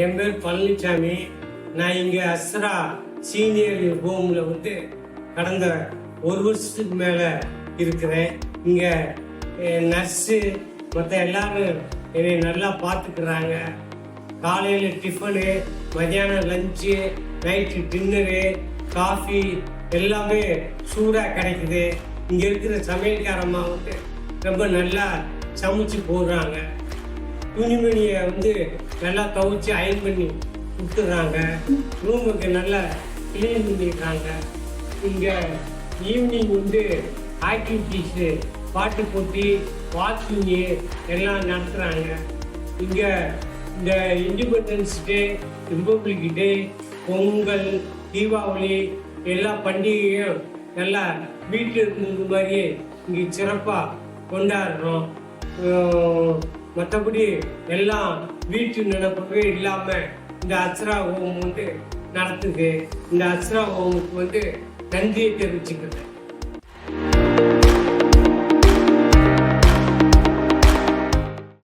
என் பேர் பழனிசாமி. நான் இங்கே அஸ்ரா சீனியர் ஹோமில் வந்து கடந்த 1 வருஷத்துக்கு மேலே இருக்கிறேன். இங்கே நர்ஸு மற்ற எல்லாரும் என்னை நல்லா பார்த்துக்கிறாங்க. காலையில் டிஃபனு, மதியானம் லஞ்சு, நைட்டு டின்னரு, காஃபி எல்லாமே சூடாக கிடைக்குது. இங்கே இருக்கிற சமையல்காரம்மா வந்து ரொம்ப நல்லா சமைச்சு போடுறாங்க. துணிமணியை வந்து நல்லா துவைச்சி அயன் பண்ணி கொடுத்துட்றாங்க. ரூமுக்கு நல்லா க்ளீன் பண்ணிடுறாங்க. இங்கே ஈவினிங் வந்து ஆக்டிவிட்டீஸு, பாட்டு போட்டி, வாக்கிங்கு எல்லாம் நடத்துகிறாங்க. இங்கே இந்த இண்டிபெண்டன்ஸ் டே, ரிப்பப்ளிக் டே, பொங்கல், தீபாவளி எல்லா பண்டிகையும் நல்லா வீட்டில் இருந்தது மாதிரியே இங்கே சிறப்பாக கொண்டாடுறோம். மற்றபடி எல்லாம் வீட்டு நினைப்பவே இல்லாமல் இந்த அஸ்ரா ஹோம் வந்து நடத்துது. இந்த அஸ்ரா ஹோமுக்கு வந்து நன்றியை தெரிவிச்சுக்கிறேன்.